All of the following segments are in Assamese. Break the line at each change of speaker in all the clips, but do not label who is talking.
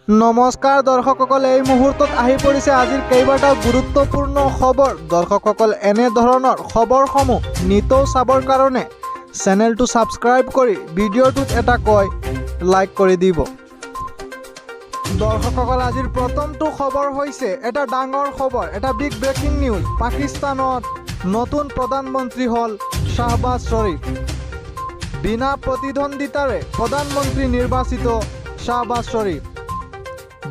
নমস্কাৰ দৰ্শকসকল, এই মুহূৰ্তত আহি পৰিছে আজিৰ কেইবাটাও গুৰুত্বপূৰ্ণ খবৰ। দৰ্শকসকল, এনে ধৰণৰ খবৰসমূহ নিতৌ চাবৰ কাৰণে চেনেলটো ছাবস্ক্ৰাইব কৰি ভিডিঅ'টোত এটা লাইক কৰি দিব। দৰ্শকসকল, আজিৰ প্ৰথমটো খবৰ হৈছে এটা ডাঙৰ খবৰ, এটা বিগ ব্ৰেকিং নিউজ। পাকিস্তানত নতুন প্ৰধানমন্ত্ৰী হ'ল শ্বাহবাজ শ্বৰীফ। বিনা প্ৰতিদ্বন্দ্বিতাৰে প্ৰধানমন্ত্ৰী নিৰ্বাচিত শ্বাহবাজ শ্বৰীফ।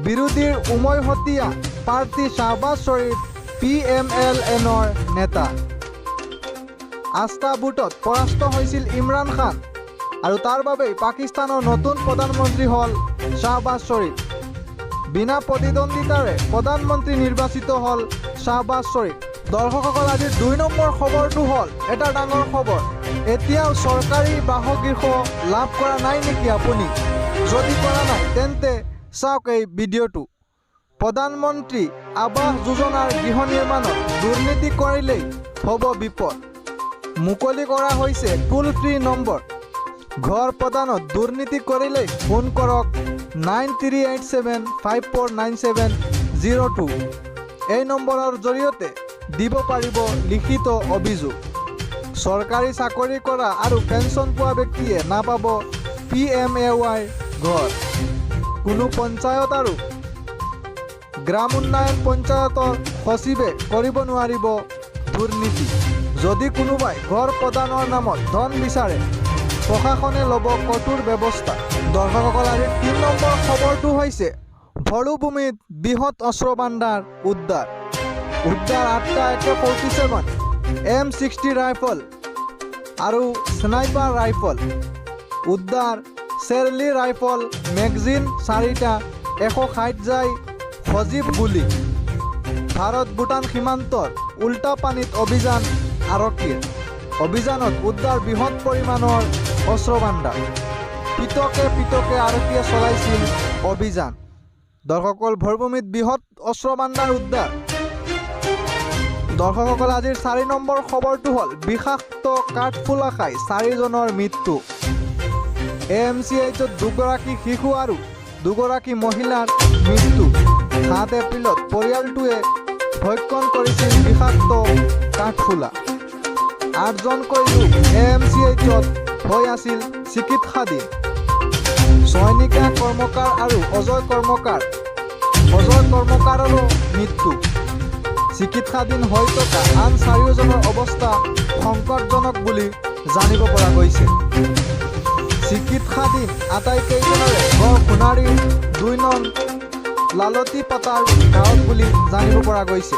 বিৰোধীৰ উমৈহতীয়া প্ৰাৰ্থী শ্বাহবাজ শ্বৰীফ PMLNৰ নেতা। আস্থা ভোটত পৰাস্ত হৈছিল ইমৰান খান আৰু তাৰ বাবেই পাকিস্তানৰ নতুন প্ৰধানমন্ত্ৰী হ'ল শ্বাহবাজ শ্বৰীফ। বিনা প্ৰতিদ্বন্দ্বিতাৰে প্ৰধানমন্ত্ৰী নিৰ্বাচিত হ'ল শ্বাহবাজ শ্বৰীফ। দৰ্শকসকল, আজিৰ ২ নম্বৰ খবৰটো হ'ল এটা ডাঙৰ খবৰ। এতিয়াও চৰকাৰী বাসগৃহ লাভ কৰা নাই নেকি আপুনি? যদি কৰা নাই তেন্তে চাওক এই ভিডিঅ'টো। প্ৰধানমন্ত্ৰী আৱাস যোজনাৰ গৃহ নিৰ্মাণত দুৰ্নীতি কৰিলেই হ'ব বিপদ। মুকলি কৰা হৈছে টোল ফ্ৰী নম্বৰ। ঘৰ প্ৰদানত দুৰ্নীতি কৰিলেই ফোন কৰক 9387549702। এই নম্বৰৰ জৰিয়তে দিব পাৰিব লিখিত অভিযোগ। চৰকাৰী চাকৰি কৰা আৰু পেঞ্চন পোৱা ব্যক্তিয়ে নাপাব PMAY ঘৰ। কোনো পঞ্চায়ত আৰু গ্ৰাম উন্নয়ন পঞ্চায়তৰ সচিবে কৰিব নোৱাৰিব দুৰ্নীতি। যদি কোনোবাই ঘৰ প্ৰদানৰ নামত ধন বিচাৰে, প্ৰশাসনে ল'ব কঠোৰ ব্যৱস্থা। দৰ্শকসকল, আজিৰ ৩ নম্বৰ খবৰটো হৈছে ভৰুভূমিত বৃহৎ অস্ত্ৰ ভাণ্ডাৰ উদ্ধাৰ। 8টা AK-47 M60 ৰাইফল আৰু স্নাইপাৰ ৰাইফল উদ্ধাৰ। শ্বেৰলি ৰাইফল মেগজিন 4টা, 160 জাই সজীৱ গুলী। ভাৰত ভূটান সীমান্তৰ উল্টা পানীত অভিযান আৰক্ষীৰ। অভিযানত উদ্ধাৰ বৃহৎ পৰিমাণৰ অস্ত্ৰ ভাণ্ডাৰ। পৃথকে আৰক্ষীয়ে চলাইছিল অভিযান। দৰ্শকসকল, ভৰুভূমিত বৃহৎ অস্ত্ৰ ভাণ্ডাৰ উদ্ধাৰ। দৰ্শকসকল, আজিৰ 4 নম্বৰ খবৰটো হ'ল বিষাক্ত কাঠফুলা খাই 4জনৰ মৃত্যু। AMCHত 2গৰাকী শিশু আৰু 2গৰাকী মহিলাৰ মৃত্যু। 7 এপ্ৰিলত পৰিয়ালটোৱে ভক্ষণ কৰিছিল বিষাক্ত কাঠফুলা। 8জনকৈ লোক AMCHত হৈ আছিল চিকিৎসাধীন। চয়নিকা কৰ্মকাৰ আৰু অজয় কৰ্মকাৰৰো মৃত্যু। চিকিৎসাধীন হৈ থকা আন 4জনৰ অৱস্থা সংকটজনক বুলি জানিব পৰা গৈছে। চিকিৎসাধীন আটাইকেইজনৰে ঘৰ সোণাৰীৰ 2 নং লালতিপাতাৰ গাঁৱত বুলি জানিব পৰা গৈছে।